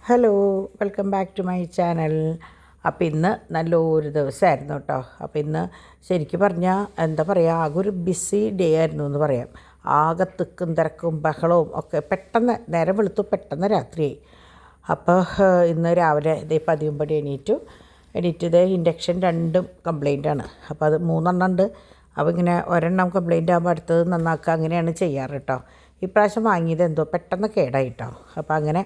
Hello, welcome back to my channel. അപ്പോൾ ഇന്ന് നല്ലൊരു ദിവസമായിരുന്നു കേട്ടോ. അപ്പോൾ ഇന്ന് ശരിക്കും പറഞ്ഞാൽ എന്താ പറയുക, ആകെ ഒരു ബിസി ഡേ ആയിരുന്നു എന്ന് പറയാം. ആകെ തിക്കും തിരക്കും ബഹളവും ഒക്കെ പെട്ടെന്ന് നേരം വെളുത്തു, പെട്ടെന്ന് രാത്രിയായി. അപ്പോൾ ഇന്ന് രാവിലെ ഇതേ പതിവുമ്പടി എണീറ്റ് ഇതേ ഇൻഡക്ഷൻ രണ്ടും കംപ്ലൈൻറ്റാണ്. അപ്പോൾ അത് മൂന്നെണ്ണം ഉണ്ട്. അപ്പോൾ ഇങ്ങനെ ഒരെണ്ണം കംപ്ലൈൻ്റ് ആകുമ്പോൾ അടുത്തത് നന്നാക്കുക, അങ്ങനെയാണ് ചെയ്യാറ് കേട്ടോ. ഇപ്രാവശ്യം വാങ്ങിയത് എന്തോ പെട്ടെന്ന് കേടായിട്ടോ. അപ്പോൾ അങ്ങനെ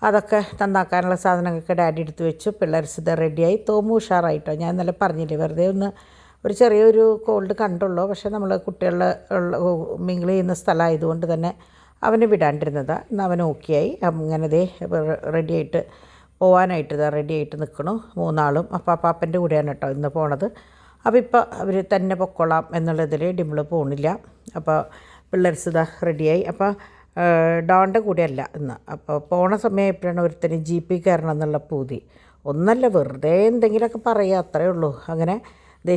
അതൊക്കെ നന്നാക്കാനുള്ള സാധനങ്ങളൊക്കെ ഡാഡി എടുത്ത് വെച്ചു. പിള്ളേർസ് റെഡിയായി. തോമു ഉഷാറായിട്ടോ. ഞാൻ ഇന്നലെ പറഞ്ഞില്ലേ, വെറുതെ ഒരു ചെറിയൊരു കോൾഡ് കണ്ടുള്ളൂ. പക്ഷേ നമ്മൾ കുട്ടികളുടെ മിങ്കിൾ ചെയ്യുന്ന സ്ഥലമായതുകൊണ്ട് തന്നെ അവനെ വിടാണ്ടിരുന്നതാണ്. ഇന്ന് അവൻ ഓക്കെയായി. അങ്ങനെ റെഡിയായിട്ട് പോകാനായിട്ട് റെഡിയായിട്ട് നിൽക്കണു മൂന്നാളും. അപ്പോൾ പാപ്പൻ്റെ കൂടെയാണ് കേട്ടോ ഇന്ന് പോണത്. അപ്പോൾ ഇപ്പോൾ അവർ തന്നെ പൊക്കോളാം എന്നുള്ളതിൽ ഡിമ്പിൾ പോകണില്ല. അപ്പോൾ പിള്ളേർസ് റെഡിയായി. അപ്പോൾ ഡോണിൻ്റെ കൂടെയല്ല ഇന്ന്. അപ്പോൾ പോണ സമയമായപ്പോഴാണ് ഒരുത്തന് ജീപ്പിൽ കയറണം എന്നുള്ള പൂതി. ഒന്നല്ല, വെറുതെ എന്തെങ്കിലുമൊക്കെ പറയുക, അത്രയേ ഉള്ളൂ. അങ്ങനെ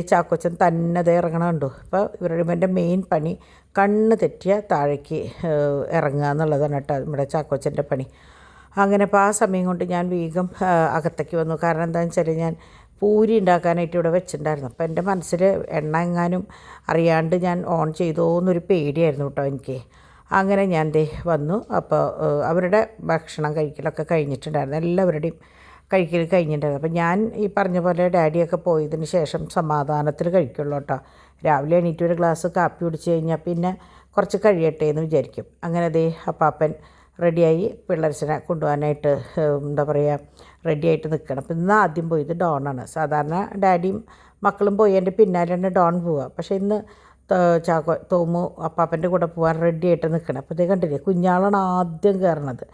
ചാക്കോച്ചൻ തന്നെ ഇറങ്ങണം കണ്ടു. അപ്പോൾ ഇവരുടെ മെയിൻ പണി കണ്ണ് തെറ്റിയ താഴേക്ക് ഇറങ്ങുക എന്നുള്ളതാണ് കേട്ടോ നമ്മുടെ ചാക്കോച്ചൻ്റെ പണി. അങ്ങനെ അപ്പോൾ ആ സമയം കൊണ്ട് ഞാൻ വേഗം അകത്തേക്ക് വന്നു. കാരണം എന്താണെന്ന് വെച്ചാൽ ഞാൻ പൂരി ഉണ്ടാക്കാനായിട്ട് ഇവിടെ വെച്ചിട്ടുണ്ടായിരുന്നു. അപ്പോൾ എൻ്റെ മനസ്സിൽ എണ്ണ എങ്ങാനും അറിയാണ്ട് ഞാൻ ഓൺ ചെയ്തോ എന്നൊരു പേടിയായിരുന്നു കേട്ടോ എനിക്ക്. അങ്ങനെ ഞാൻ വന്നു. അപ്പോൾ അവരുടെ ഭക്ഷണം കഴിക്കലൊക്കെ കഴിഞ്ഞിട്ടുണ്ടായിരുന്നു. എല്ലാവരുടെയും കഴിക്കൽ കഴിഞ്ഞിട്ടുണ്ടായിരുന്നു. അപ്പോൾ ഞാൻ ഈ പറഞ്ഞ പോലെ ഡാഡിയൊക്കെ പോയതിന് ശേഷം സമാധാനത്തിൽ കഴിക്കുള്ളൂ കേട്ടോ. രാവിലെ എണീറ്റ് ഒരു ഗ്ലാസ് കാപ്പി കുടിച്ച് കഴിഞ്ഞാൽ പിന്നെ കുറച്ച് കഴിയട്ടെ എന്ന് വിചാരിക്കും. അങ്ങനെ അപ്പാപ്പൻ റെഡിയായി പിള്ളേർസിനെ കൊണ്ടുപോകാനായിട്ട് എന്താ പറയുക റെഡിയായിട്ട് നിൽക്കണം. അപ്പോൾ ഇന്ന് ആദ്യം പോയത് ഡോണാണ്. സാധാരണ ഡാഡിയും മക്കളും പോയി എൻ്റെ പിന്നാലെയാണ് ഡോൺ പോവുക. പക്ഷേ ഇന്ന് തോമു അപ്പാപ്പൻ്റെ കൂടെ പോകാൻ റെഡിയായിട്ട് നിൽക്കണം. അപ്പോൾ കണ്ടില്ലേ, കുഞ്ഞാളാണ് ആദ്യം കയറണത്.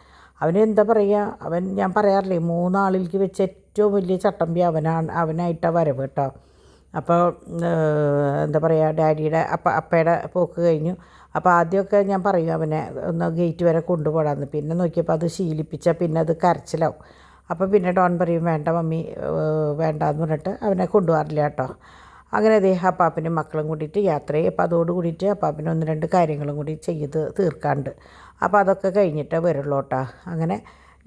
അവന് എന്താ പറയുക, ഞാൻ പറയാറില്ലേ, മൂന്നാളിലേക്ക് വെച്ച് ഏറ്റവും വലിയ ചട്ടമ്പി അവനായിട്ടാണ് വരവ് കേട്ടോ. അപ്പോൾ എന്താ പറയുക, ഡാഡിയുടെ അപ്പയുടെ പോക്ക് കഴിഞ്ഞു. അപ്പോൾ ആദ്യമൊക്കെ ഞാൻ പറയും അവനെ ഒന്ന് ഗേറ്റ് വരെ കൊണ്ടുപോകാമെന്ന്. പിന്നെ നോക്കിയപ്പോൾ അത് ശീലിപ്പിച്ചാൽ പിന്നെ അത് കരച്ചിലാവും. അപ്പോൾ പിന്നെ ഡോൺ പറയും വേണ്ട മമ്മി വേണ്ടാന്ന് പറഞ്ഞിട്ട് അവനെ കൊണ്ടുപോകാറില്ല കേട്ടോ. അങ്ങനെ അപ്പാപ്പനും മക്കളും കൂടിയിട്ട് യാത്ര ചെയ്യും. അപ്പോൾ അതോട് കൂടിയിട്ട് അപ്പാപ്പന് ഒന്ന് രണ്ട് കാര്യങ്ങളും കൂടി ചെയ്ത് തീർക്കാണ്ട്. അപ്പോൾ അതൊക്കെ കഴിഞ്ഞിട്ടേ വരുള്ളൂ കേട്ടോ. അങ്ങനെ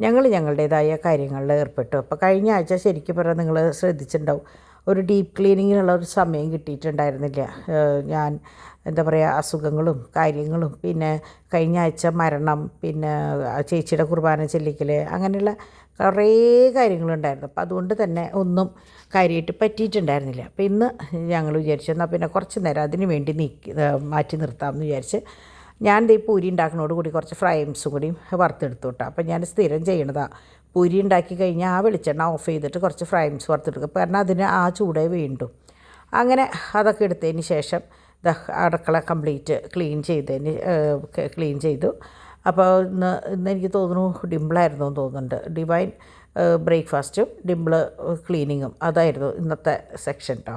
ഞങ്ങളുടേതായ കാര്യങ്ങളിൽ ഏർപ്പെട്ടു. അപ്പോൾ കഴിഞ്ഞ ആഴ്ച ശരിക്കും പറഞ്ഞാൽ നിങ്ങൾ ശ്രദ്ധിച്ചിട്ടുണ്ടാവും, ഒരു ഡീപ്പ് ക്ലീനിങ്ങിനുള്ള ഒരു സമയം കിട്ടിയിട്ടുണ്ടായിരുന്നില്ല. ഞാൻ എന്താ പറയുക, അസുഖങ്ങളും കാര്യങ്ങളും, പിന്നെ കഴിഞ്ഞ ആഴ്ച മരണം, പിന്നെ ചേച്ചിയുടെ കുർബാന ചെല്ലിക്കൽ, അങ്ങനെയുള്ള കുറേ കാര്യങ്ങളുണ്ടായിരുന്നു. അപ്പോൾ അതുകൊണ്ട് തന്നെ ഒന്നും കാര്യമായിട്ട് പറ്റിയിട്ടുണ്ടായിരുന്നില്ല. അപ്പോൾ ഇന്ന് ഞങ്ങൾ വിചാരിച്ചു എന്നാൽ പിന്നെ കുറച്ച് നേരം അതിന് വേണ്ടി മാറ്റി നിർത്താമെന്ന് വിചാരിച്ച് ഞാൻ പൂരി ഉണ്ടാക്കുന്നതോട് കൂടി കുറച്ച് ഫ്രൈംസും കൂടി വറുത്തെടുത്തു കേട്ടോ. അപ്പോൾ ഞാൻ സ്ഥിരം ചെയ്യണതാണ്, പൂരി ഉണ്ടാക്കി കഴിഞ്ഞാൽ ആ വെളിച്ചെണ്ണ ഓഫ് ചെയ്തിട്ട് കുറച്ച് ഫ്രൈംസ് വറുത്തെടുക്കും. കാരണം അതിന് ആ ചൂടേ വീണ്ടും. അങ്ങനെ അതൊക്കെ എടുത്തതിന് ശേഷം അടുക്കള കംപ്ലീറ്റ് ക്ലീൻ ചെയ്തു. അപ്പോൾ ഇന്ന് എനിക്ക് തോന്നുന്നു ഡിമ്പിളായിരുന്നു എന്ന് തോന്നുന്നുണ്ട്. ഡിവൈൻ ബ്രേക്ക്ഫാസ്റ്റും ഡിമ്പിൾ ക്ലീനിങ്ങും അതായിരുന്നു ഇന്നത്തെ സെക്ഷൻ കേട്ടോ.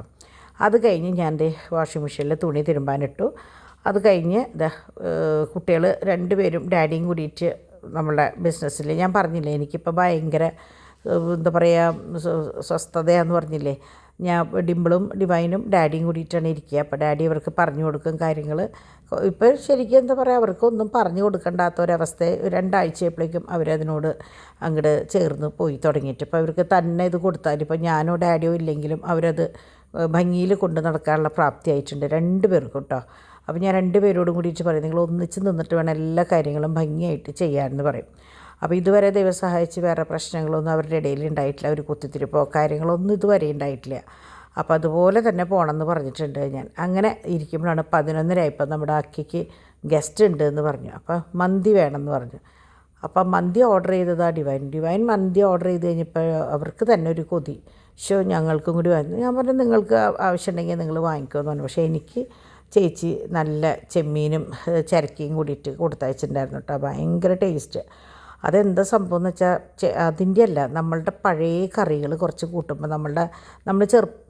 അത് കഴിഞ്ഞ് ഞാൻ വാഷിംഗ് മെഷീനിൽ തുണി തിരുമ്പാനിട്ടു. അത് കഴിഞ്ഞ് കുട്ടികൾ രണ്ടുപേരും ഡാഡിയും കൂടിയിട്ട് നമ്മളുടെ ബിസിനസ്സിൽ, ഞാൻ പറഞ്ഞില്ലേ എനിക്കിപ്പോൾ ഭയങ്കര എന്താ പറയുക സ്വസ്ഥതയാന്ന് പറഞ്ഞില്ലേ, ഞാൻ ഡിമ്പിളും ഡിവൈനും ഡാഡിയും കൂടിയിട്ടാണ് ഇരിക്കുക. അപ്പോൾ ഡാഡി അവർക്ക് പറഞ്ഞു കൊടുക്കും കാര്യങ്ങൾ. ഇപ്പോൾ ശരിക്കും എന്താ പറയുക, അവർക്കൊന്നും പറഞ്ഞു കൊടുക്കേണ്ടാത്ത ഒരവസ്ഥ 2 ആഴ്ചയപ്പോഴേക്കും അവരതിനോട് അങ്ങോട്ട് ചേർന്ന് പോയി തുടങ്ങിയിട്ട്. ഇപ്പോൾ അവർക്ക് തന്നെ ഇത് കൊടുത്താൽ, ഇപ്പോൾ ഞാനോ ഡാഡിയോ ഇല്ലെങ്കിലും അവരത് ഭംഗിയിൽ കൊണ്ട് നടക്കാനുള്ള പ്രാപ്തിയായിട്ടുണ്ട് 2 പേർക്കും കേട്ടോ. അപ്പോൾ ഞാൻ 2 പേരോടും കൂടിയിട്ട് പറയും, നിങ്ങൾ ഒന്നിച്ച് നിന്നിട്ട് വേണം എല്ലാ കാര്യങ്ങളും ഭംഗിയായിട്ട് ചെയ്യാമെന്ന് പറയും. അപ്പോൾ ഇതുവരെ ദൈവം സഹായിച്ച് വേറെ പ്രശ്നങ്ങളൊന്നും അവരുടെ ഇടയിൽ ഉണ്ടായിട്ടില്ല. ഒരു കുത്തിത്തിരിപ്പോ കാര്യങ്ങളൊന്നും ഇതുവരെ ഉണ്ടായിട്ടില്ല. അപ്പോൾ അതുപോലെ തന്നെ പോകണമെന്ന് പറഞ്ഞിട്ടുണ്ട് ഞാൻ. അങ്ങനെ ഇരിക്കുമ്പോഴാണ് 11:30 നമ്മുടെ അക്കിക്ക് ഗസ്റ്റ് ഉണ്ട് എന്ന് പറഞ്ഞു. അപ്പോൾ മന്തി വേണമെന്ന് പറഞ്ഞു. അപ്പം മന്തി ഓർഡർ ചെയ്തതാണ് ഡിവൈൻ മന്തി ഓർഡർ ചെയ്ത് കഴിഞ്ഞപ്പോൾ അവർക്ക് തന്നെ ഒരു കൊതി, ഞങ്ങൾക്കും കൂടി വാങ്ങി. ഞാൻ പറഞ്ഞു നിങ്ങൾക്ക് ആവശ്യമുണ്ടെങ്കിൽ നിങ്ങൾ വാങ്ങിക്കുമെന്ന് പറഞ്ഞു. പക്ഷേ എനിക്ക് ചേച്ചി നല്ല ചെമ്മീനും ചിരക്കിയും കൂടിയിട്ട് കൊടുത്തയച്ചിട്ടുണ്ടായിരുന്നു കേട്ടോ. ഭയങ്കര ടേസ്റ്റ്. അതെന്താ സംഭവം എന്ന് വെച്ചാൽ അതിൻ്റെ അല്ല, നമ്മളുടെ പഴയ കറികൾ കുറച്ച് കൂട്ടുമ്പോൾ നമ്മൾ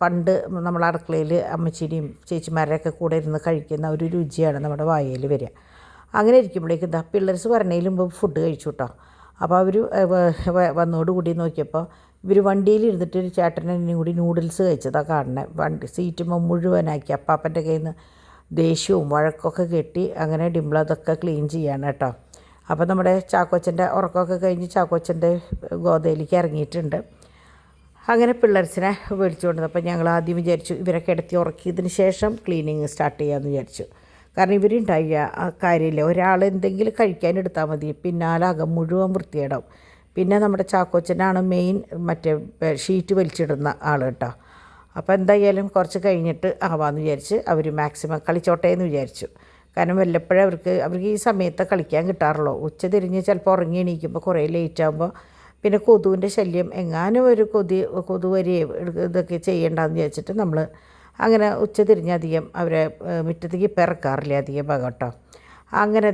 പണ്ട് നമ്മളെ അടുക്കളയിൽ അമ്മച്ചിയുടെയും ചേച്ചിമാരുടെയൊക്കെ കൂടെ ഇരുന്ന് കഴിക്കുന്ന ഒരു രുചിയാണ് നമ്മുടെ വായയിൽ വരിക. അങ്ങനെ ഇരിക്കുമ്പോഴേക്കും പിള്ളേർസ് പറഞ്ഞതിന് മുമ്പ് ഫുഡ് കഴിച്ചു കേട്ടോ. അപ്പോൾ അവർ വന്നോടുകൂടി നോക്കിയപ്പോൾ ഇവർ വണ്ടിയിൽ ഇരുന്നിട്ട് ഒരു ചേട്ടനും കൂടി നൂഡിൽസ് കഴിച്ചതാണ് കാണുന്നത്. വണ്ടി സീറ്റുമ്പോൾ മുഴുവനാക്കി അപ്പാപ്പൻ്റെ കയ്യിൽ നിന്ന് ദേഷ്യവും വഴക്കൊക്കെ കെട്ടി. അങ്ങനെ ഡിമ്പിൾ അതൊക്കെ ക്ലീൻ ചെയ്യാണ് കേട്ടോ. അപ്പോൾ നമ്മുടെ ചാക്കോച്ചൻ്റെ ഉറക്കമൊക്കെ കഴിഞ്ഞ് ചാക്കോച്ചൻ്റെ ഗോതയിലേക്ക് ഇറങ്ങിയിട്ടുണ്ട്. അങ്ങനെ പിള്ളേർസിനെ വിളിച്ചു കൊണ്ടുവന്നപ്പോൾ ഞങ്ങൾ ആദ്യം വിചാരിച്ചു ഇവരെ കിടത്തി ഉറക്കിയതിന് ശേഷം ക്ലീനിങ് സ്റ്റാർട്ട് ചെയ്യാമെന്ന് വിചാരിച്ചു. കാരണം ഇവരുണ്ടായ കാര്യമില്ല, ഒരാൾ എന്തെങ്കിലും കഴിക്കാനെടുത്താൽ മതി, പിന്നാലെ അകം മുഴുവൻ വൃത്തിയിടാവും. പിന്നെ നമ്മുടെ ചാക്കോച്ചനാണ് മെയിൻ മറ്റേ ഷീറ്റ് വലിച്ചിടുന്ന ആൾ കേട്ടോ. അപ്പോൾ എന്തായാലും കുറച്ച് കഴിഞ്ഞിട്ട് ആവാമെന്ന് വിചാരിച്ച് അവർ മാക്സിമം കളിച്ചോട്ടെ എന്ന് വിചാരിച്ചു. കാരണം വല്ലപ്പോഴും അവർക്ക് ഈ സമയത്ത് കളിക്കാൻ കിട്ടാറുള്ളൂ. ഉച്ച തിരിഞ്ഞ് ചിലപ്പോൾ ഉറങ്ങി എണീക്കുമ്പോൾ കുറേ ലേറ്റ് ആകുമ്പോൾ പിന്നെ കൊതുവിൻ്റെ ശല്യം എങ്ങാനും ഒരു കൊതുവരി ഇതൊക്കെ ചെയ്യേണ്ടെന്ന് വിചാരിച്ചിട്ട് നമ്മൾ അങ്ങനെ ഉച്ച തിരിഞ്ഞധികം അവരെ മുറ്റത്തേക്ക് ഇറക്കാറില്ല അധികം ഭാഗം കേട്ടോ. അങ്ങനെ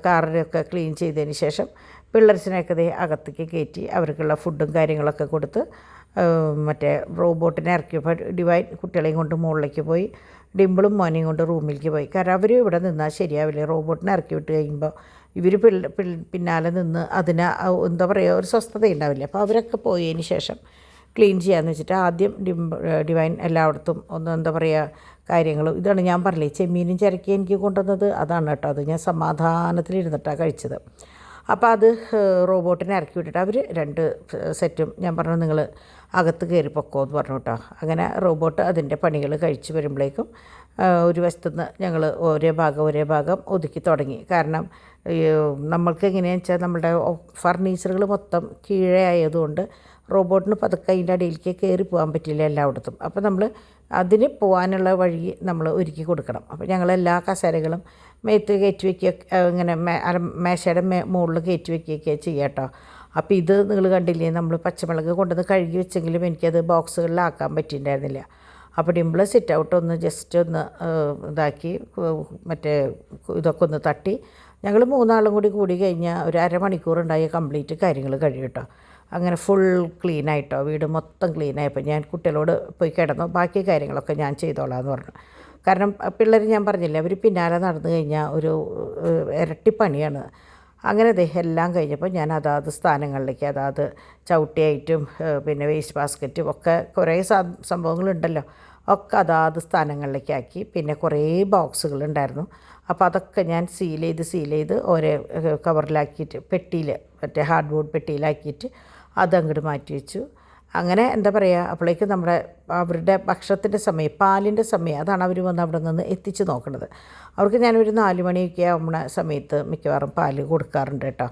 കാറിലൊക്കെ ക്ലീൻ ചെയ്തതിന് ശേഷം പിള്ളേർസിനെയൊക്കെ അകത്തേക്ക് കയറ്റി അവർക്കുള്ള ഫുഡും കാര്യങ്ങളൊക്കെ കൊടുത്ത് മറ്റേ റോബോട്ടിനെ ഇറക്കിയപ്പോൾ ഡിവൈൻ കുട്ടികളെയും കൊണ്ട് മുകളിലേക്ക് പോയി, ഡിമ്പിളും മോനെയും കൊണ്ട് റൂമിലേക്ക് പോയി. കാരണം അവർ ഇവിടെ നിന്നാൽ ശരിയാവില്ല. റോബോട്ടിനെ ഇറക്കി വിട്ട് കഴിയുമ്പോൾ ഇവർ പിന്നാലെ നിന്ന് അതിന് എന്താ പറയുക ഒരു സ്വസ്ഥത ഉണ്ടാവില്ല. അപ്പോൾ അവരൊക്കെ പോയതിന് ശേഷം ക്ലീൻ ചെയ്യാമെന്ന് വെച്ചിട്ട് ആദ്യം ഡിവൈൻ എല്ലായിടത്തും ഒന്ന് എന്താ പറയുക കാര്യങ്ങളും ഇതാണ് ഞാൻ പറഞ്ഞില്ലേ ചെമ്മീനും ചിരക്കി എനിക്ക് കൊണ്ടുവന്നത് അതാണ് കേട്ടോ. അത് ഞാൻ സമാധാനത്തിലിരുന്നിട്ടാണ് കഴിച്ചത്. അപ്പോൾ അത് റോബോട്ടിനെ ഇറക്കി വിട്ടിട്ട് അവർ 2 സെറ്റും ഞാൻ പറഞ്ഞു നിങ്ങൾ അകത്ത് കയറി പൊക്കോ എന്ന് പറഞ്ഞു കേട്ടോ. അങ്ങനെ റോബോട്ട് അതിൻ്റെ പണികൾ കഴിച്ച് വരുമ്പോഴേക്കും ഒരു വശത്തുനിന്ന് ഞങ്ങൾ ഒരേ ഭാഗം ഒതുക്കി തുടങ്ങി. കാരണം നമ്മൾക്ക് എങ്ങനെയാണെന്ന് വെച്ചാൽ നമ്മുടെ ഫർണിച്ചറുകൾ മൊത്തം കീഴേ ആയതുകൊണ്ട് റോബോട്ടിന് പതുക്കെ അതിൻ്റെ അടിയിലേക്ക് കയറി പോകാൻ പറ്റില്ല എല്ലായിടത്തും. അപ്പോൾ നമ്മൾ അതിന് പോകാനുള്ള വഴി നമ്മൾ ഒരുക്കി കൊടുക്കണം. അപ്പോൾ ഞങ്ങളെല്ലാ കസേരകളും മേത്ത് കയറ്റി വയ്ക്കുക, ഇങ്ങനെ മേശയുടെ മുകളിൽ കയറ്റി വയ്ക്കുകയൊക്കെ ചെയ്യാം കേട്ടോ. അപ്പോൾ ഇത് നിങ്ങൾ കണ്ടില്ലേ, നമ്മൾ പച്ചമുളക് കൊണ്ടുവന്ന് കഴുകി വെച്ചെങ്കിലും എനിക്കത് ബോക്സുകളിലാക്കാൻ പറ്റിയിട്ടുണ്ടായിരുന്നില്ല. അപ്പോൾ ഡിമ്പിൾ സിറ്റ് ഔട്ട് ഒന്ന് ജസ്റ്റ് ഒന്ന് ഇതാക്കി മറ്റേ ഇതൊക്കെ ഒന്ന് തട്ടി ഞങ്ങൾ 3 ആളും കൂടി കഴിഞ്ഞാൽ ഒരു അരമണിക്കൂർ ഉണ്ടായ കംപ്ലീറ്റ് കാര്യങ്ങൾ കഴിയും കേട്ടോ. അങ്ങനെ ഫുൾ ക്ലീനായിട്ടോ, വീട് മൊത്തം ക്ലീനായപ്പോൾ ഞാൻ കുട്ടികളോട് പോയി കിടന്നു, ബാക്കി കാര്യങ്ങളൊക്കെ ഞാൻ ചെയ്തോളാം എന്ന് പറഞ്ഞു. കാരണം പിള്ളേർ ഞാൻ പറഞ്ഞില്ല അവർ പിന്നാലെ നടന്നു കഴിഞ്ഞാൽ ഒരു ഇരട്ടിപ്പണിയാണ്. അങ്ങനെ എല്ലാം കഴിഞ്ഞപ്പോൾ ഞാൻ അതാത് സ്ഥാനങ്ങളിലേക്ക് അതാത് ചവിട്ടിയായിട്ടും പിന്നെ വേസ്റ്റ് ബാസ്ക്കറ്റും ഒക്കെ കുറേ സംഭവങ്ങളുണ്ടല്ലോ ഒക്കെ അതാത് സ്ഥാനങ്ങളിലേക്കാക്കി. പിന്നെ കുറേ ബോക്സുകളുണ്ടായിരുന്നു. അപ്പോൾ അതൊക്കെ ഞാൻ സീൽ ചെയ്ത് ഓരോ കവറിലാക്കിയിട്ട് പെട്ടിയിൽ മറ്റേ ഹാർഡ് ബോർഡ് പെട്ടിയിലാക്കിയിട്ട് അതങ്ങോട്ട് മാറ്റി വെച്ചു. അങ്ങനെ എന്താ പറയുക അപ്പോഴേക്കും നമ്മുടെ അവരുടെ ഭക്ഷണത്തിൻ്റെ സമയം പാലിൻ്റെ സമയം അതാണ് അവർ വന്ന് അവിടെ നിന്ന് എത്തിച്ച് നോക്കുന്നത്. അവർക്ക് ഞാനൊരു 4 മണിയൊക്കെ ആവുന്ന സമയത്ത് മിക്കവാറും പാല് കൊടുക്കാറുണ്ട് കേട്ടോ.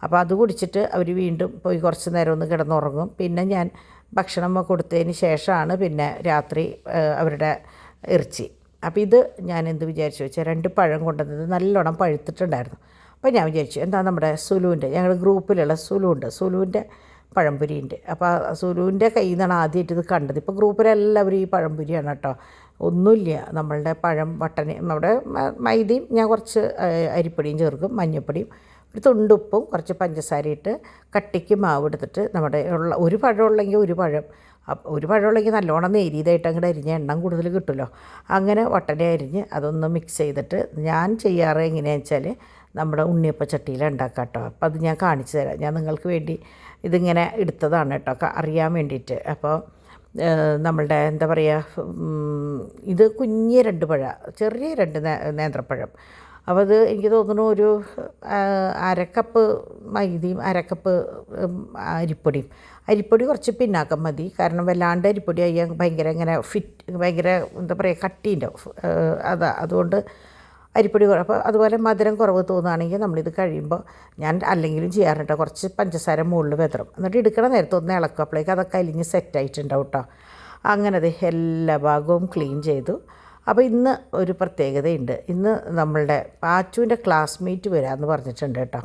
അപ്പോൾ അത് കുടിച്ചിട്ട് അവർ വീണ്ടും പോയി കുറച്ച് നേരം ഒന്ന് കിടന്നുറങ്ങും. പിന്നെ ഞാൻ ഭക്ഷണം കൊടുത്തതിന് ശേഷമാണ് പിന്നെ രാത്രി അവരുടെ ഇറച്ചി. അപ്പോൾ ഇത് ഞാൻ എന്ത് വിചാരിച്ചു വെച്ചാൽ 2 പഴം കൊണ്ടുവന്നത് നല്ലോണം പഴുത്തിട്ടുണ്ടായിരുന്നു. അപ്പോൾ ഞാൻ വിചാരിച്ചു എന്താ നമ്മുടെ സുലുവിൻ്റെ ഞങ്ങളുടെ ഗ്രൂപ്പിലുള്ള സുലുവിൻ്റെ പഴംപൊരിയുണ്ട്. അപ്പോൾ സുലുവിൻ്റെ കയ്യിൽ നിന്നാണ് ആദ്യമായിട്ട് ഇത് കണ്ടത്. ഇപ്പോൾ ഗ്രൂപ്പിലെല്ലാവരും ഈ പഴംപൊരിയാണ് കേട്ടോ. ഒന്നുമില്ല, നമ്മളുടെ പഴം ബട്ടന് നമ്മുടെ മൈദയും ഞാൻ കുറച്ച് അരിപ്പൊടിയും ചേർക്കും, മഞ്ഞൾപ്പൊടിയും ഒരു തുണ്ടുപ്പും കുറച്ച് പഞ്ചസാര ഇട്ട് കട്ടിക്ക് മാവ് എടുത്തിട്ട് നമ്മുടെ ഒരു പഴം ഉള്ളെങ്കിൽ ഒരു പഴം ഉള്ളെങ്കിൽ നല്ലോണം നേരിയതായിട്ട് അങ്ങോട്ട് അരിഞ്ഞ് എണ്ണം കൂടുതൽ കിട്ടുമല്ലോ. അങ്ങനെ വട്ടനെ അരിഞ്ഞ് അതൊന്ന് മിക്സ് ചെയ്തിട്ട് ഞാൻ ചെയ്യാറ് എങ്ങനെയാണെന്ന് വെച്ചാൽ നമ്മുടെ ഉണ്ണിയപ്പച്ചട്ടിയിൽ ഉണ്ടാക്കാം കേട്ടോ. അപ്പോൾ അത് ഞാൻ കാണിച്ചു തരാം. ഞാൻ നിങ്ങൾക്ക് വേണ്ടി ഇതിങ്ങനെ എടുത്തതാണ് കേട്ടോ അറിയാൻ വേണ്ടിയിട്ട്. അപ്പോൾ നമ്മളുടെ എന്താ പറയുക ഇത് കുഞ്ഞ് 2 പഴം, ചെറിയ 2 നേന്ത്രപ്പഴം. അപ്പോൾ അത് എനിക്ക് തോന്നുന്നു ഒരു 1/2 കപ്പ് മൈദയും 1/2 കപ്പ് അരിപ്പൊടി കുറച്ച് പിന്നാക്കം മതി. കാരണം വല്ലാണ്ട് അരിപ്പൊടി ആയാൽ ഭയങ്കര എന്താ പറയുക കട്ടിയുണ്ടാവും. അതുകൊണ്ട് അരിപ്പൊടി അപ്പോൾ അതുപോലെ മധുരം കുറവ് തോന്നുകയാണെങ്കിൽ നമ്മളിത് കഴിയുമ്പോൾ ഞാൻ അല്ലെങ്കിലും ചെയ്യാറുണ്ട് കുറച്ച് പഞ്ചസാര മുകളിൽ വെതറും. എന്നിട്ട് എടുക്കണ നേരത്തെ ഒന്ന് ഇളക്കും, അപ്പോഴേക്ക് അതൊക്കെ അലിഞ്ഞ് സെറ്റായിട്ടുണ്ടാവും കേട്ടോ. അങ്ങനെ അത് എല്ലാ ഭാഗവും ക്ലീൻ ചെയ്തു. അപ്പോൾ ഇന്ന് ഒരു പ്രത്യേകതയുണ്ട്. ഇന്ന് നമ്മളുടെ പാച്ചുവിൻ്റെ ക്ലാസ്മേറ്റ് വരാമെന്ന് പറഞ്ഞിട്ടുണ്ട് കേട്ടോ.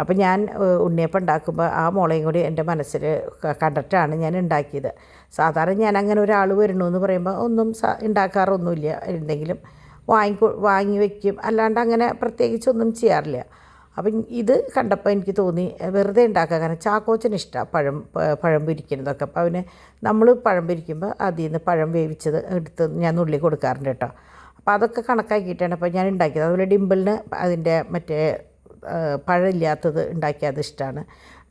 അപ്പോൾ ഞാൻ ഉണ്ണിയപ്പം ഉണ്ടാക്കുമ്പോൾ ആ മോളെയും കൂടി എൻ്റെ മനസ്സിൽ കണ്ടിട്ടാണ് ഞാൻ ഉണ്ടാക്കിയത്. സാധാരണ ഞാൻ അങ്ങനെ ഒരാൾ വരണമെന്ന് പറയുമ്പോൾ ഒന്നും ഉണ്ടാക്കാറൊന്നുമില്ല, എന്തെങ്കിലും വാങ്ങി വയ്ക്കും, അല്ലാണ്ട് അങ്ങനെ പ്രത്യേകിച്ചൊന്നും ചെയ്യാറില്ല. അപ്പം ഇത് കണ്ടപ്പോൾ എനിക്ക് തോന്നി വെറുതെ ഉണ്ടാക്കാൻ. കാരണം ചാക്കോച്ചന് ഇഷ്ടമാണ് പഴം പൊരിക്കുന്നതൊക്കെ. അപ്പോൾ അവന് നമ്മൾ പഴം പൊരിക്കുമ്പോൾ അതിൽ നിന്ന് പഴം വേവിച്ചത് എടുത്ത് ഞാൻ നുള്ളി കൊടുക്കാറുണ്ട് കേട്ടോ. അപ്പോൾ അതൊക്കെ കണക്കാക്കിയിട്ടാണ് അപ്പോൾ ഞാൻ ഉണ്ടാക്കിയത്. അതുപോലെ ഡിമ്പിളിന് അതിൻ്റെ മറ്റേ പഴമില്ലാത്തത് ഉണ്ടാക്കിയത് ഇഷ്ടമാണ്,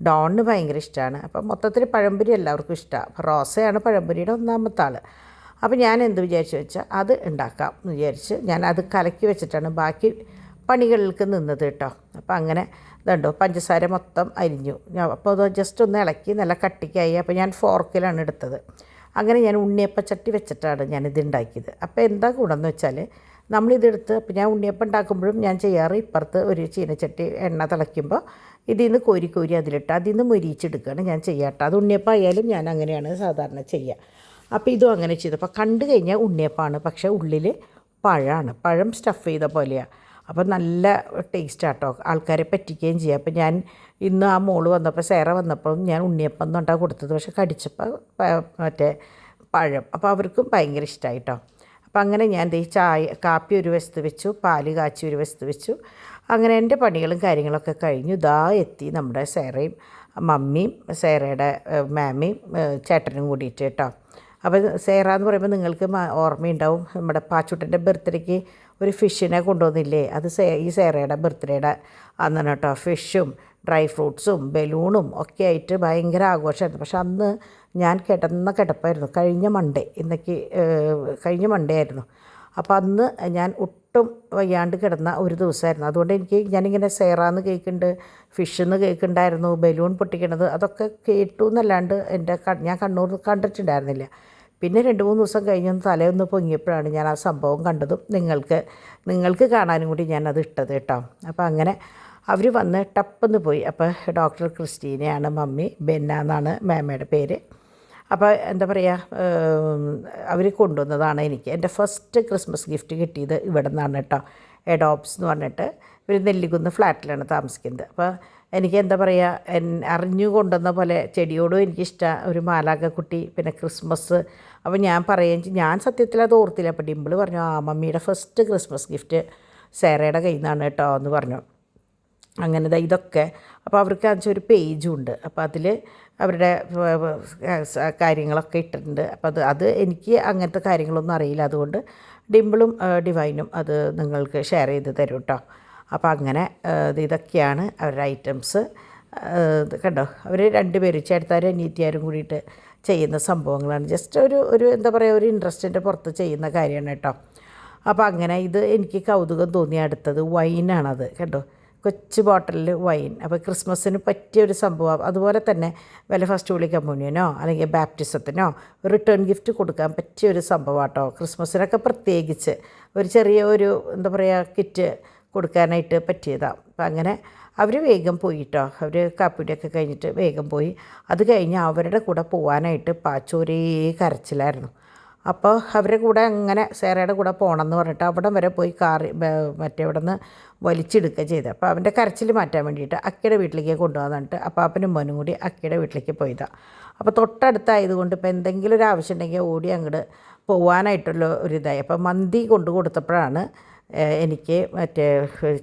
ഡോണിന് ഭയങ്കര ഇഷ്ടമാണ്. അപ്പം മൊത്തത്തിൽ പഴംപൊരി എല്ലാവർക്കും ഇഷ്ടമാണ്. അപ്പോൾ റോസയാണ് പഴംപൊരിയുടെ 1ാമത്തെ ആൾ. അപ്പോൾ ഞാൻ എന്ത് വിചാരിച്ചു വെച്ചാൽ അത് ഉണ്ടാക്കാം എന്ന് വിചാരിച്ച് ഞാൻ അത് കലക്കി വെച്ചിട്ടാണ് ബാക്കി പണികൾക്ക് നിന്നത് കേട്ടോ. അപ്പോൾ അങ്ങനെ ഇതുണ്ടോ പഞ്ചസാര മൊത്തം അരിഞ്ഞു. അപ്പോൾ അത് ജസ്റ്റ് ഒന്ന് ഇളക്കി നല്ല കട്ടിക്കായി. അപ്പോൾ ഞാൻ ഫോർക്കിലാണ് എടുത്തത്. അങ്ങനെ ഞാൻ ഉണ്ണിയപ്പച്ചട്ടി വെച്ചിട്ടാണ് ഞാനിത് ഉണ്ടാക്കിയത്. അപ്പോൾ എന്താ ഗുണമെന്ന് വെച്ചാൽ നമ്മളിതെടുത്ത് അപ്പോൾ ഞാൻ ഉണ്ണിയപ്പം ഉണ്ടാക്കുമ്പോഴും ഞാൻ ചെയ്യാറ് ഇപ്പുറത്ത് ഒരു ചീനച്ചട്ടി എണ്ണ തിളയ്ക്കുമ്പോൾ ഇതിൽ നിന്ന് കോരി കോരി അതിലിട്ട് അതിൽ നിന്ന് മൊരിച്ചെടുക്കുകയാണ് ഞാൻ ചെയ്യാട്ടോ. അത് ഉണ്ണിയപ്പം ആയാലും ഞാൻ അങ്ങനെയാണ് സാധാരണ ചെയ്യുക. അപ്പോൾ ഇതും അങ്ങനെ ചെയ്തു. അപ്പോൾ കണ്ടു കഴിഞ്ഞാൽ ഉണ്ണിയപ്പമാണ്, പക്ഷേ ഉള്ളിൽ പഴമാണ്, പഴം സ്റ്റഫ് ചെയ്ത പോലെയാണ്. അപ്പോൾ നല്ല ടേസ്റ്റാട്ടോ, ആൾക്കാരെ പറ്റിക്കുകയും ചെയ്യാം. അപ്പോൾ ഞാൻ ഇന്ന് ആ മോള് വന്നപ്പോൾ സേറ വന്നപ്പോൾ ഞാൻ ഉണ്ണിയപ്പം എന്നുണ്ടാ കൊടുത്തത്, പക്ഷേ കടിച്ചപ്പോൾ മറ്റേ പഴം. അപ്പോൾ അവർക്കും ഭയങ്കര ഇഷ്ടമായിട്ടോ. അപ്പോൾ അങ്ങനെ ഞാൻ കാപ്പി ഒരു വശത്ത് വെച്ചു, പാല് കാച്ചി ഒരു വശത്ത് വെച്ചു. അങ്ങനെ എൻ്റെ പണികളും കാര്യങ്ങളൊക്കെ കഴിഞ്ഞു. ഇതാ എത്തി നമ്മുടെ സേറയും മമ്മിയും സേറയുടെ മാമിയും ചേട്ടനും കൂടിയിട്ട് കേട്ടോ. അപ്പോൾ സേറ എന്ന് പറയുമ്പോൾ നിങ്ങൾക്ക് ഓർമ്മയുണ്ടാവും, നമ്മുടെ പാച്ചുട്ടൻ്റെ ബർത്ത്ഡേക്ക് ഒരു ഫിഷിനെ കൊണ്ടുവന്നില്ലേ, അത് ഈ സേറയുടെ ബർത്ത്ഡേയുടെ അന്നാണ് കേട്ടോ. ഫിഷും ഡ്രൈ ഫ്രൂട്ട്സും ബലൂണും ഒക്കെ ആയിട്ട് ഭയങ്കര ആഘോഷമായിരുന്നു. പക്ഷെ അന്ന് ഞാൻ കിടപ്പായിരുന്നു, കഴിഞ്ഞ മൺഡേ ആയിരുന്നു. അപ്പോൾ അന്ന് ഞാൻ ഒട്ടും വയ്യാണ്ട് കിടന്ന ഒരു ദിവസമായിരുന്നു. അതുകൊണ്ട് ഞാനിങ്ങനെ സേറാന്ന് കേൾക്കുന്നുണ്ട്, ഫിഷെന്ന് കേൾക്കുന്നുണ്ടായിരുന്നു, ബലൂൺ പൊട്ടിക്കണത് അതൊക്കെ കേട്ടു എന്നല്ലാണ്ട് ഞാൻ കണ്ണൂർ കണ്ടിട്ടുണ്ടായിരുന്നില്ല. പിന്നെ 2-3 ദിവസം കഴിഞ്ഞൊന്ന് തലയൊന്ന് പൊങ്ങിയപ്പോഴാണ് ഞാൻ ആ സംഭവം കണ്ടതും നിങ്ങൾക്ക് കാണാനും കൂടി ഞാനത് ഇട്ടത് കേട്ടോ. അപ്പോൾ അങ്ങനെ അവർ വന്ന് ടപ്പെന്ന് പോയി. അപ്പോൾ ഡോക്ടർ ക്രിസ്റ്റീനയാണ് മമ്മി, ബെന്ന എന്നാണ് മാമയുടെ പേര്. അപ്പോൾ എന്താ പറയുക, അവർ കൊണ്ടുവന്നതാണ് എനിക്ക് എൻ്റെ ഫസ്റ്റ് ക്രിസ്മസ് ഗിഫ്റ്റ് കിട്ടിയത് ഇവിടെ നിന്നാണ് കേട്ടോ. എഡോപ്സ് എന്ന് പറഞ്ഞിട്ട് ഒരു നെല്ലിക്കുന്ന് ഫ്ലാറ്റിലാണ് താമസിക്കുന്നത്. അപ്പോൾ എനിക്ക് എന്താ പറയുക, അറിഞ്ഞു കൊണ്ടുവന്ന പോലെ ചെടിയോടും എനിക്കിഷ്ടമാണ്, ഒരു മാലാഖക്കുട്ടി, പിന്നെ ക്രിസ്മസ്. അപ്പോൾ ഞാൻ സത്യത്തിൽ അത് ഓർത്തില്ല. അപ്പോൾ ഡിമ്പിൾ പറഞ്ഞു, മമ്മിയുടെ ഫസ്റ്റ് ക്രിസ്മസ് ഗിഫ്റ്റ് സേറയുടെ കയ്യിൽ നിന്നാണ് കേട്ടോ എന്ന് പറഞ്ഞു. അങ്ങനെ ഇതൊക്കെ അപ്പോൾ അവർക്ക് ഒരു പേജും ഉണ്ട്. അപ്പോൾ അതിൽ അവരുടെ കാര്യങ്ങളൊക്കെ ഇട്ടിട്ടുണ്ട്. അപ്പോൾ അത് എനിക്ക് അങ്ങനത്തെ കാര്യങ്ങളൊന്നും അറിയില്ല. അതുകൊണ്ട് ഡിമ്പിളും ഡിവൈനും അത് നിങ്ങൾക്ക് ഷെയർ ചെയ്ത് തരും കേട്ടോ. അപ്പോൾ അങ്ങനെ ഇതൊക്കെയാണ് അവരുടെ ഐറ്റംസ്. കണ്ടോ, അവർ 2 പേരും ചേട്ടത്താരും അനിയത്തിയാരും കൂടിയിട്ട് ചെയ്യുന്ന സംഭവങ്ങളാണ്. ജസ്റ്റ് ഒരു എന്താ പറയുക, ഒരു ഇൻട്രസ്റ്റിൻ്റെ പുറത്ത് ചെയ്യുന്ന കാര്യമാണ് കേട്ടോ. അപ്പോൾ അങ്ങനെ ഇത് എനിക്ക് കൗതുകം തോന്നിയ അടുത്തത് വൈനാണത്. കണ്ടോ, കൊച്ചു ബോട്ടിലിൽ വൈൻ. അപ്പോൾ ക്രിസ്മസിന് പറ്റിയൊരു സംഭവം. അതുപോലെ തന്നെ വല്ല ഫസ്റ്റ് ഹോളി കമ്മ്യൂണിയനോ അല്ലെങ്കിൽ ബാപ്റ്റിസത്തിനോ റിട്ടേൺ ഗിഫ്റ്റ് കൊടുക്കാൻ പറ്റിയൊരു സംഭവം കേട്ടോ. ക്രിസ്മസിനൊക്കെ പ്രത്യേകിച്ച് ഒരു ചെറിയ എന്താ പറയുക, കിറ്റ് കൊടുക്കാനായിട്ട് പറ്റിയതാണ്. അപ്പം അങ്ങനെ അവർ വേഗം പോയി കേട്ടോ. അവർ കാപ്പിടിയൊക്കെ കഴിഞ്ഞിട്ട് വേഗം പോയി. അത് കഴിഞ്ഞ് അവരുടെ കൂടെ പോകാനായിട്ട് പാച്ചോരേ കരച്ചിലായിരുന്നു. അപ്പോൾ അവരുടെ കൂടെ അങ്ങനെ സേറയുടെ കൂടെ പോകണമെന്ന് പറഞ്ഞിട്ട് അവിടം വരെ പോയി അവിടെ നിന്ന് വലിച്ചെടുക്കുക ചെയ്തത്. അപ്പോൾ അവൻ്റെ കരച്ചിൽ മാറ്റാൻ വേണ്ടിയിട്ട് അക്കയുടെ വീട്ടിലേക്ക് കൊണ്ടുപോകാൻ പറഞ്ഞിട്ട് അപ്പാപ്പനും മോനും കൂടി അക്കയുടെ വീട്ടിലേക്ക് പോയതാണ്. അപ്പോൾ തൊട്ടടുത്തായതുകൊണ്ട് ഇപ്പോൾ എന്തെങ്കിലും ഒരു ആവശ്യം ഉണ്ടെങ്കിൽ ഓടി അങ്ങോട്ട് പോകാനായിട്ടുള്ള ഒരിതായി. അപ്പോൾ മന്തി കൊണ്ടു കൊടുത്തപ്പോഴാണ് എനിക്ക് മറ്റേ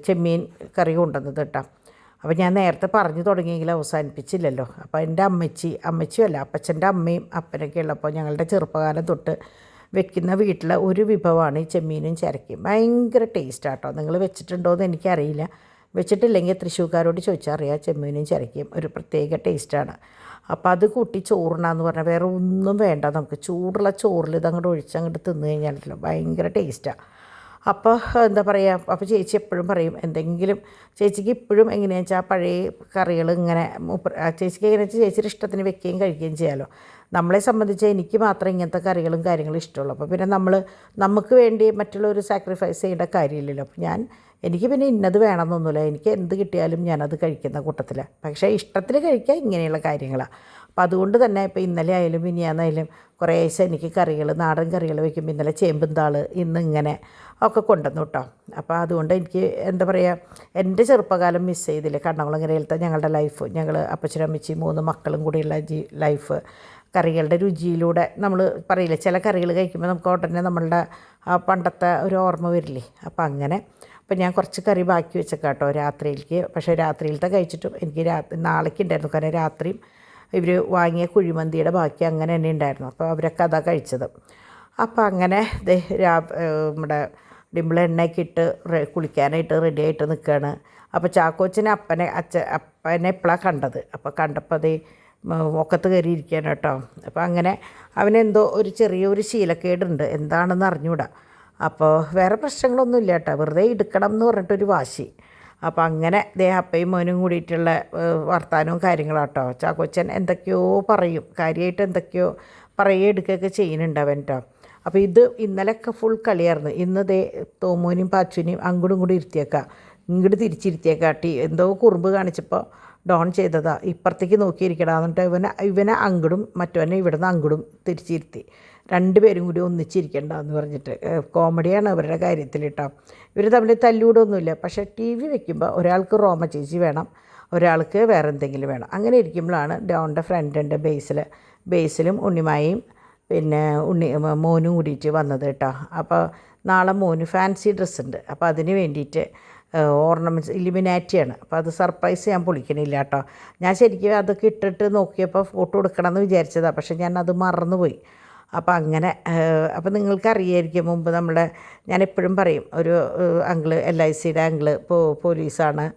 ചെമ്മീൻ കറി കൊണ്ടുവന്നത് കേട്ടോ. അപ്പോൾ ഞാൻ നേരത്തെ പറഞ്ഞു തുടങ്ങിയെങ്കിൽ അവസാനിപ്പിച്ചില്ലല്ലോ. അപ്പോൾ എൻ്റെ അമ്മച്ചിയല്ല അപ്പച്ചൻ്റെ അമ്മയും അപ്പനൊക്കെ ഉള്ളപ്പോൾ ഞങ്ങളുടെ ചെറുപ്പകാലം തൊട്ട് വെക്കുന്ന വീട്ടിലെ ഒരു വിഭവമാണ് ഈ ചെമ്മീനും ചിരക്കയും. ഭയങ്കര ടേസ്റ്റാട്ടോ. നിങ്ങൾ വെച്ചിട്ടുണ്ടോ എന്ന് എനിക്കറിയില്ല. വെച്ചിട്ടില്ലെങ്കിൽ തൃശ്ശൂർക്കാരോട് ചോദിച്ചാൽ അറിയാം. ചെമ്മീനും ചിരക്കയും ഒരു പ്രത്യേക ടേസ്റ്റാണ്. അപ്പോൾ അത് കൂട്ടി ചോറിനാന്ന് പറഞ്ഞാൽ വേറെ ഒന്നും വേണ്ട, നമുക്ക് ചൂടുള്ള ചോറിൽ ഇതങ്ങോട്ട് ഒഴിച്ചങ്ങോട്ട് തിന്നു കഴിഞ്ഞാലല്ലോ ഭയങ്കര ടേസ്റ്റാണ്. അപ്പോൾ എന്താ പറയുക, അപ്പോൾ ചേച്ചി എപ്പോഴും പറയും എന്തെങ്കിലും, ചേച്ചിക്ക് ഇപ്പോഴും എങ്ങനെയാണെന്ന് വെച്ചാൽ പഴയ കറികൾ ഇങ്ങനെ ചേച്ചിക്ക് എങ്ങനെയാണെന്ന് വെച്ചാൽ ചേച്ചിയുടെ ഇഷ്ടത്തിന് വെക്കുകയും കഴിക്കുകയും ചെയ്യാമല്ലോ. നമ്മളെ സംബന്ധിച്ച് എനിക്ക് മാത്രം ഇങ്ങനത്തെ കറികളും കാര്യങ്ങളും ഇഷ്ടമുള്ളൂ. അപ്പോൾ പിന്നെ നമുക്ക് വേണ്ടി മറ്റുള്ളവർ സാക്രിഫൈസ് ചെയ്യേണ്ട കാര്യമില്ലല്ലോ. അപ്പോൾ എനിക്ക് പിന്നെ ഇന്നത് വേണമെന്നൊന്നുമില്ല, എനിക്ക് എന്ത് കിട്ടിയാലും ഞാനത് കഴിക്കുന്ന കൂട്ടത്തിലാണ്. പക്ഷേ ഇഷ്ടത്തിൽ കഴിക്കുക ഇങ്ങനെയുള്ള കാര്യങ്ങളാണ്. അപ്പോൾ അതുകൊണ്ട് തന്നെ ഇപ്പോൾ ഇന്നലെ ആയാലും മിനിയാന്നായാലും കുറേശ്ശെ എനിക്ക് നാടൻ കറികൾ വയ്ക്കുമ്പോൾ ഇന്നലെ ചേമ്പുംതാള്, ഇന്നിങ്ങനെ ഒക്കെ കൊണ്ടുവന്നു കേട്ടോ. അപ്പോൾ അതുകൊണ്ട് എനിക്ക് എന്താ പറയുക, എൻ്റെ ചെറുപ്പകാലം മിസ് ചെയ്തില്ലേ. കണ്ണകുളങ്ങരയിലത്തെ ഞങ്ങളുടെ ലൈഫ്, ഞങ്ങൾ അപ്പച്ചനും അമ്മച്ചി 3 മക്കളും കൂടിയുള്ള ലൈഫ്, കറികളുടെ രുചിയിലൂടെ നമ്മൾ പറയില്ലേ, ചില കറികൾ കഴിക്കുമ്പോൾ നമുക്ക് ഉടനെ നമ്മളുടെ പണ്ടത്തെ ഒരു ഓർമ്മ വരില്ലേ. അപ്പോൾ അങ്ങനെ അപ്പോൾ ഞാൻ കുറച്ച് കറി ബാക്കി വെച്ചേക്കാട്ടോ രാത്രിയിലേക്ക്. പക്ഷേ രാത്രിയിലത്തെ കഴിച്ചിട്ടും എനിക്ക് നാളേക്ക് ഉണ്ടായിരുന്നു. കാരണം രാത്രിയും ഇവർ വാങ്ങിയ കുഴിമന്തിയുടെ ബാക്കി അങ്ങനെ തന്നെ ഉണ്ടായിരുന്നു. അപ്പോൾ അവരൊക്കെ അതാ കഴിച്ചത്. അപ്പോൾ അങ്ങനെ നമ്മുടെ ഡിമ്പിൾ എണ്ണയൊക്കെ ഇട്ട് കുളിക്കാനായിട്ട് റെഡി ആയിട്ട് നിൽക്കുകയാണ്. അപ്പോൾ ചാക്കോച്ചനെ അപ്പനെ എപ്പോഴാണ് കണ്ടത്. അപ്പോൾ കണ്ടപ്പോൾ അതേ ഒക്കത്ത് കയറി ഇരിക്കുകയാണ് കേട്ടോ. അപ്പോൾ അങ്ങനെ അവനെന്തോ ഒരു ചെറിയൊരു ശീലക്കേടുണ്ട്, എന്താണെന്ന് അറിഞ്ഞൂടാ. അപ്പോൾ വേറെ പ്രശ്നങ്ങളൊന്നും ഇല്ല കേട്ടോ, വെറുതെ എടുക്കണം എന്ന് പറഞ്ഞിട്ടൊരു വാശി. അപ്പോൾ അങ്ങനെ അപ്പയും മോനും കൂടിയിട്ടുള്ള വർത്താനവും കാര്യങ്ങളാട്ടോ. ചാക്കോച്ചൻ എന്തൊക്കെയോ പറയും, കാര്യമായിട്ട് എന്തൊക്കെയോ പറയുക എടുക്കുകയൊക്കെ ചെയ്യുന്നുണ്ട് അവൻ കേട്ടോ. അപ്പോൾ ഇത് ഇന്നലെയൊക്കെ ഫുൾ കളിയായിരുന്നു. ഇന്ന് തോമോനെയും പാച്ചുവിനെയും അങ്ങോട്ടും കൂടി ഇരുത്തിയേക്കാം, ഇങ്ങോട്ട് തിരിച്ചിരുത്തിയേക്കാട്ടി എന്തോ കുറുമ്പ് കാണിച്ചപ്പോൾ ഡോൺ ചെയ്തതാ, ഇപ്പുറത്തേക്ക് നോക്കിയിരിക്കടാ എന്നിട്ട് ഇവനെ അങ്ങടും മറ്റവനെ ഇവിടുന്ന് അങ്ങടും തിരിച്ചിരുത്തി, രണ്ടുപേരും കൂടി ഒന്നിച്ചിരിക്കണ്ടെന്ന് പറഞ്ഞിട്ട്. കോമഡിയാണ് അവരുടെ കാര്യത്തിൽ കേട്ടോ. ഇവർ തമ്മിൽ തല്ലൂടൊന്നുമില്ല. പക്ഷേ ടി വി വെക്കുമ്പോൾ ഒരാൾക്ക് റോമ ചേച്ചി വേണം, ഒരാൾക്ക് വേറെ എന്തെങ്കിലും വേണം. അങ്ങനെ ഇരിക്കുമ്പോഴാണ് ഡോണിൻ്റെ ഫ്രണ്ടുണ്ട് ബേസിലും ഉണ്ണിമായും പിന്നെ മോനും കൂടിയിട്ട് വന്നത് കേട്ടോ. അപ്പോൾ നാളെ മോന് ഫാൻസി ഡ്രസ്സ് ഉണ്ട്. അപ്പോൾ അതിന് വേണ്ടിയിട്ട് ഓർണമെൻറ്റ്സ് ഇലിമിനാറ്റിയാണ്. അപ്പോൾ അത് സർപ്രൈസ് ഞാൻ പൊളിക്കണില്ല കേട്ടോ. ഞാൻ ശരിക്കും അതൊക്കെ ഇട്ടിട്ട് നോക്കിയപ്പോൾ ഫോട്ടോ എടുക്കണമെന്ന് വിചാരിച്ചതാണ്, പക്ഷേ ഞാൻ അത് മറന്നുപോയി. അപ്പോൾ അങ്ങനെ അപ്പോൾ നിങ്ങൾക്കറിയായിരിക്കും, മുമ്പ് ഞാൻ എപ്പോഴും പറയും, ഒരു അങ്കിള് LICയുടെ അങ്കിള് പോലീസാണ്.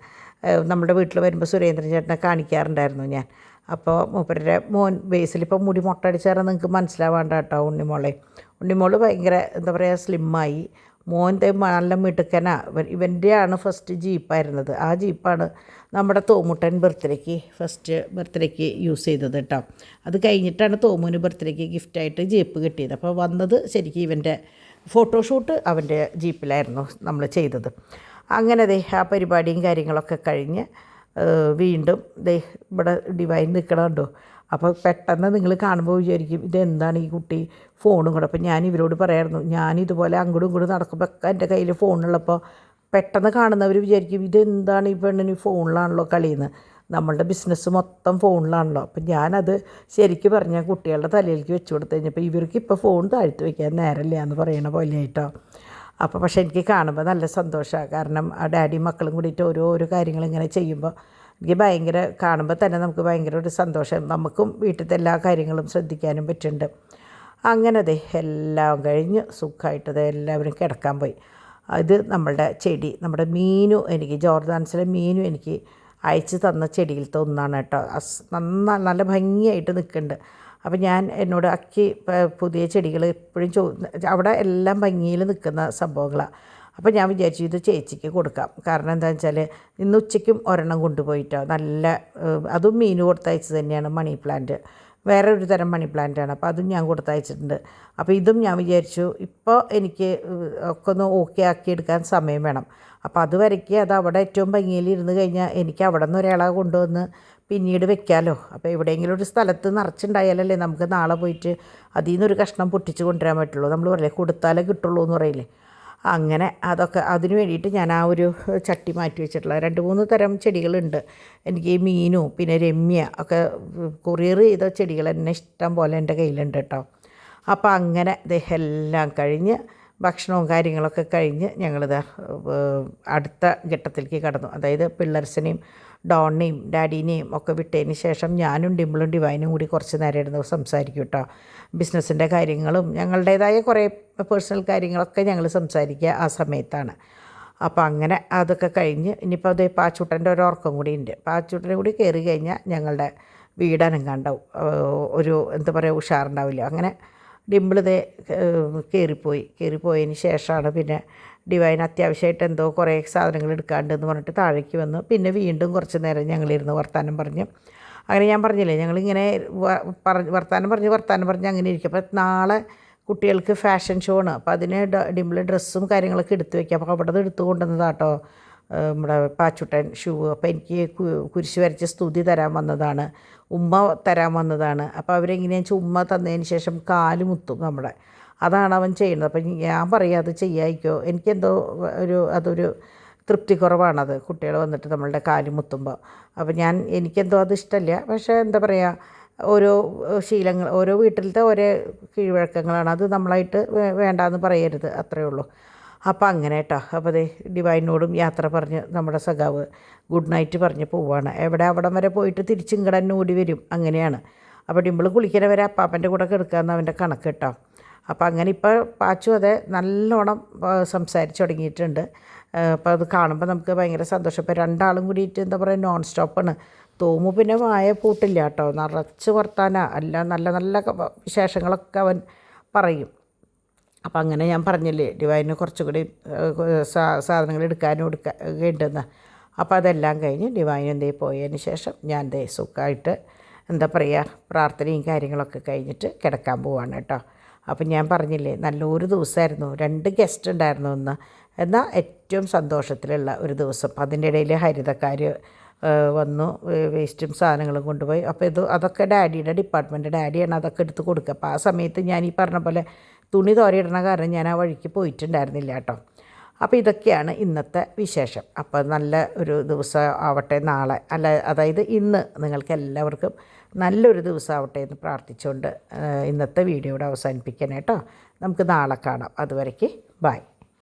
നമ്മുടെ വീട്ടിൽ വരുമ്പോൾ സുരേന്ദ്രൻ ചേട്ടനെ കാണിക്കാറുണ്ടായിരുന്നു ഞാൻ. അപ്പോൾ മൂപ്പരുടെ മോൻ ബേസിലിപ്പോൾ മുടി മൊട്ടടിച്ചാൽ നിങ്ങൾക്ക് മനസ്സിലാവാണ്ട കേട്ടോ. ഉണ്ണിമോൾ ഭയങ്കര എന്താ പറയുക സ്ലിമ്മായി. മോൻ്റെ നല്ല മിടുക്കനാ. ഇവൻ്റെയാണ് ഫസ്റ്റ് ജീപ്പായിരുന്നത്. ആ ജീപ്പാണ് നമ്മുടെ തോമുട്ടൻ ഫസ്റ്റ് ബർത്ത്ഡേക്ക് യൂസ് ചെയ്തത് കേട്ടോ. അത് കഴിഞ്ഞിട്ടാണ് തോമുവിന് ബർത്ത്ഡേക്ക് ഗിഫ്റ്റായിട്ട് ജീപ്പ് കിട്ടിയത്. അപ്പോൾ വന്നത് ശരിക്കും ഇവൻ്റെ ഫോട്ടോഷൂട്ട് അവൻ്റെ ജീപ്പിലായിരുന്നു നമ്മൾ ചെയ്തത്. അങ്ങനെ ആ പരിപാടിയും കാര്യങ്ങളൊക്കെ കഴിഞ്ഞ് വീണ്ടും ഇവിടെ ഡിവൈൻ നിൽക്കണമുണ്ടോ. അപ്പോൾ പെട്ടെന്ന് നിങ്ങൾ കാണുമ്പോൾ വിചാരിക്കും ഇതെന്താണ് ഈ കുട്ടി ഫോണും കൂടെ. അപ്പോൾ ഞാൻ ഇവരോട് പറയായിരുന്നു, ഞാനിതുപോലെ അങ്ങോട്ടും ഇങ്ങോട്ടും നടക്കുമ്പോൾ എൻ്റെ കയ്യിൽ ഫോണുള്ളപ്പോൾ പെട്ടെന്ന് കാണുന്നവർ വിചാരിക്കും ഇതെന്താണ് ഈ പെണ്ണിന് ഫോണിലാണല്ലോ കളിയെന്ന്. നമ്മളുടെ ബിസിനസ് മൊത്തം ഫോണിലാണല്ലോ. അപ്പം ഞാനത് ശരിക്കും പറഞ്ഞാൽ കുട്ടികളുടെ തലയിലേക്ക് വെച്ച് കൊടുത്തു കഴിഞ്ഞപ്പോൾ ഇവർക്ക് ഇപ്പോൾ ഫോൺ താഴ്ത്തി വയ്ക്കാൻ നേരമില്ല എന്ന് പറയണ പോലെ ആയിട്ടോ. അപ്പോൾ പക്ഷേ എനിക്ക് കാണുമ്പോൾ നല്ല സന്തോഷമാണ്. കാരണം ആ ഡാഡിയും മക്കളും കൂടിയിട്ട് ഓരോരോ കാര്യങ്ങൾ ഇങ്ങനെ ചെയ്യുമ്പോൾ എനിക്ക് ഭയങ്കര കാണുമ്പോൾ തന്നെ നമുക്ക് ഭയങ്കര ഒരു സന്തോഷം. നമുക്കും വീട്ടിലത്തെ എല്ലാ കാര്യങ്ങളും ശ്രദ്ധിക്കാനും പറ്റുന്നുണ്ട്. അങ്ങനെ എല്ലാം കഴിഞ്ഞ് സുഖമായിട്ട് എല്ലാവരും കിടക്കാൻ പോയി. ഇത് നമ്മളുടെ ചെടി, നമ്മുടെ ജോർദാൻസിലെ മീനു എനിക്ക് അയച്ച് തന്ന ചെടിയിലത്തെ ഒന്നാണ് കേട്ടോ. നല്ല ഭംഗിയായിട്ട് നിൽക്കുന്നുണ്ട്. അപ്പോൾ ഞാൻ എന്നോട് പുതിയ ചെടികൾ എപ്പോഴും അവിടെ എല്ലാം ഭംഗിയിൽ നിൽക്കുന്ന സംഭവങ്ങളാണ്. അപ്പോൾ ഞാൻ വിചാരിച്ചു ഇത് ചേച്ചിക്ക് കൊടുക്കാം. കാരണം എന്താണെന്ന് വെച്ചാൽ ഇന്ന് ഉച്ചയ്ക്കും ഒരെണ്ണം കൊണ്ടുപോയിട്ടോ. അതും മീൻ കൊടുത്തയച്ചത് തന്നെയാണ്. മണി പ്ലാന്റ്, വേറെ ഒരു തരം മണി പ്ലാന്റാണ്. അപ്പോൾ അതും ഞാൻ കൊടുത്തയച്ചിട്ടുണ്ട്. അപ്പോൾ ഇതും ഞാൻ വിചാരിച്ചു ഇപ്പോൾ എനിക്ക് ഒക്കെ ഒന്ന് ഓക്കെ ആക്കിയെടുക്കാൻ സമയം വേണം. അപ്പോൾ അതുവരയ്ക്ക് അത് അവിടെ ഏറ്റവും ഭംഗിയിൽ ഇരുന്ന് കഴിഞ്ഞാൽ എനിക്ക് അവിടെ നിന്ന് ഒരാളെ കൊണ്ടുവന്ന് പിന്നീട് വെക്കാമല്ലോ. അപ്പോൾ എവിടെയെങ്കിലും ഒരു സ്ഥലത്ത് നിറച്ചുണ്ടായാലല്ലേ നമുക്ക് നാളെ പോയിട്ട് അതിൽ നിന്നൊരു കഷ്ണം പൊട്ടിച്ച് കൊണ്ടുവരാൻ പറ്റുള്ളൂ. നമ്മൾ പറയില്ലേ കൊടുത്താലേ കിട്ടുള്ളൂ എന്ന് പറയില്ലേ. അങ്ങനെ അതിന് വേണ്ടിയിട്ട് ഞാൻ ആ ഒരു ചട്ടി മാറ്റി വെച്ചിട്ടുള്ള 2-3 തരം ചെടികളുണ്ട്. എനിക്ക് ഈ മീനും പിന്നെ രമ്യ ഒക്കെ കൊറിയർ ചെയ്ത ചെടികൾ തന്നെ ഇഷ്ടം പോലെ എൻ്റെ കയ്യിലുണ്ട് കേട്ടോ. അപ്പോൾ അങ്ങനെ എല്ലാം കഴിഞ്ഞ് ഭക്ഷണവും കാര്യങ്ങളൊക്കെ കഴിഞ്ഞ് ഞങ്ങളിത് അടുത്ത ഘട്ടത്തിലേക്ക് കടന്നു. അതായത് പിള്ളേർസിനെയും ഡോണിനെയും ഡാഡീനെയും ഒക്കെ വിട്ടതിന് ശേഷം ഞാനും ഡിംപിളും ഡിവൈനും കൂടി കുറച്ച് നേരം ഇരുന്ന് സംസാരിക്കും കേട്ടോ. ബിസിനസ്സിൻ്റെ കാര്യങ്ങളും ഞങ്ങളുടേതായ കുറേ പേഴ്സണൽ കാര്യങ്ങളൊക്കെ ഞങ്ങൾ സംസാരിക്കുക ആ സമയത്താണ്. അപ്പോൾ അങ്ങനെ അതൊക്കെ കഴിഞ്ഞ് ഇനിയിപ്പോൾ പാച്ചൂട്ടൻ്റെ ഒരു ഉറക്കം കൂടി ഉണ്ട്. പാച്ചൂട്ടനെ കൂടി കയറി കഴിഞ്ഞാൽ ഞങ്ങളുടെ വീടനങ്ങാണ്ടാവും, ഒരു എന്താ പറയുക ഉഷാറുണ്ടാവില്ല. അങ്ങനെ ഡിംപിൾ കയറിപ്പോയതിന് ശേഷമാണ് പിന്നെ ഡിവൈൻ അത്യാവശ്യമായിട്ട് എന്തോ കുറേ സാധനങ്ങൾ എടുക്കാണ്ടെന്ന് പറഞ്ഞിട്ട് താഴേക്ക് വന്നു. പിന്നെ വീണ്ടും കുറച്ച് നേരം ഞങ്ങളിരുന്ന് വർത്താനം പറഞ്ഞ്. അങ്ങനെ ഞാൻ പറഞ്ഞില്ലേ ഞങ്ങളിങ്ങനെ വർത്താനം പറഞ്ഞ് അങ്ങനെ ഇരിക്കും. അപ്പോൾ നാളെ കുട്ടികൾക്ക് ഫാഷൻ ഷോ ആണ്. അപ്പോൾ അതിന് ഡിംപിൾ ഡ്രസ്സും കാര്യങ്ങളൊക്കെ എടുത്ത് വയ്ക്കുക. അപ്പോൾ അവിടെ നിന്ന് എടുത്തു കൊണ്ടുവന്നതാട്ടോ നമ്മുടെ പാച്ചുട്ടൻ ഷൂ. അപ്പോൾ എനിക്ക് കുരിശ് വരച്ച് സ്തുതി തരാൻ വന്നതാണ്, ഉമ്മ തരാൻ വന്നതാണ്. അപ്പോൾ അവരെങ്ങനെയാണെന്ന് വെച്ചാൽ ഉമ്മ തന്നതിന് ശേഷം കാല് മുത്തും നമ്മുടെ, അതാണ് അവൻ ചെയ്യുന്നത്. അപ്പം ഞാൻ പറയാം അത് ചെയ്യായിക്കോ, എനിക്കെന്തോ അതൊരു തൃപ്തി കുറവാണത് കുട്ടികൾ വന്നിട്ട് നമ്മളുടെ കാല് മുത്തുമ്പോൾ. അപ്പോൾ എനിക്കെന്തോ അത് ഇഷ്ടമല്ല. പക്ഷേ എന്താ പറയുക, ഓരോ ശീലങ്ങൾ ഓരോ വീട്ടിലത്തെ ഓരോ കീഴ്വഴക്കങ്ങളാണ്. അത് നമ്മളായിട്ട് വേണ്ടാന്ന് പറയരുത്, അത്രയേ ഉള്ളൂ. അപ്പോൾ അങ്ങനെ കേട്ടോ. അപ്പോൾ ഡിവൈനോടും യാത്ര പറഞ്ഞ് നമ്മുടെ സഖാവ് ഗുഡ് നൈറ്റ് പറഞ്ഞ് പോവുകയാണ്. അവിടം വരെ പോയിട്ട് തിരിച്ചിങ്ങടന്നെ ഓടി വരും, അങ്ങനെയാണ്. അപ്പോൾ ഡിംപിൾ കുളിക്കണ വരെ അപ്പാപ്പൻ്റെ കൂടെ കിടക്കാമെന്ന് അവൻ്റെ കണക്ക് കേട്ടോ. അപ്പോൾ അങ്ങനെ ഇപ്പോൾ പാച്ചു നല്ലോണം സംസാരിച്ച് തുടങ്ങിയിട്ടുണ്ട്. അപ്പോൾ അത് കാണുമ്പോൾ നമുക്ക് ഭയങ്കര സന്തോഷം. ഇപ്പോൾ രണ്ടാളും കൂടിയിട്ട് എന്താ പറയുക നോൺ സ്റ്റോപ്പാണ്. തോമു പിന്നെ വായ പൂട്ടില്ല കേട്ടോ, നിറച്ച് വർത്താന നല്ല നല്ല വിശേഷങ്ങളൊക്കെ അവൻ പറയും. അപ്പോൾ അങ്ങനെ ഞാൻ പറഞ്ഞില്ലേ ഡിവൈന് കുറച്ചുകൂടി സാധനങ്ങൾ എടുക്കാനും ഉണ്ടെന്ന്. അപ്പോൾ അതെല്ലാം കഴിഞ്ഞ് ഡിവൈൻ എന്തേ പോയതിന് ശേഷം ഞാൻ ദേ സുഖമായിട്ട് എന്താ പറയുക പ്രാർത്ഥനയും കാര്യങ്ങളൊക്കെ കഴിഞ്ഞിട്ട് കിടക്കാൻ പോവാണ് കേട്ടോ. അപ്പം ഞാൻ പറഞ്ഞില്ലേ നല്ലൊരു ദിവസമായിരുന്നു. 2 ഗസ്റ്റ് ഉണ്ടായിരുന്നു ഇന്ന്. എന്നാൽ ഏറ്റവും സന്തോഷത്തിലുള്ള ഒരു ദിവസം. അതിൻ്റെ ഇടയിൽ ഹരിതക്കാർ വന്നു വേസ്റ്റും സാധനങ്ങളും കൊണ്ടുപോയി. അപ്പോൾ അതൊക്കെ ഡാഡിയുടെ ഡിപ്പാർട്ട്മെൻറ്റ്, ഡാഡിയാണ് അതൊക്കെ എടുത്ത് കൊടുക്കുക. അപ്പോൾ ആ സമയത്ത് ഞാൻ ഈ പറഞ്ഞ പോലെ തുണി തോരയിടണ കാരണം ഞാൻ ആ വഴിക്ക് പോയിട്ടുണ്ടായിരുന്നില്ല കേട്ടോ. അപ്പോൾ ഇതൊക്കെയാണ് ഇന്നത്തെ വിശേഷം. അപ്പോൾ നല്ല ഒരു ദിവസം ആവട്ടെ നാളെ, അതായത് ഇന്ന് നിങ്ങൾക്ക് എല്ലാവർക്കും നല്ലൊരു ദിവസം ആവട്ടെ എന്ന് പ്രാർത്ഥിച്ചുകൊണ്ട് ഇന്നത്തെ വീഡിയോ ഇവിടെ അവസാനിപ്പിക്കണം കേട്ടോ. നമുക്ക് നാളെ കാണാം. അതുവരേക്ക് ബൈ.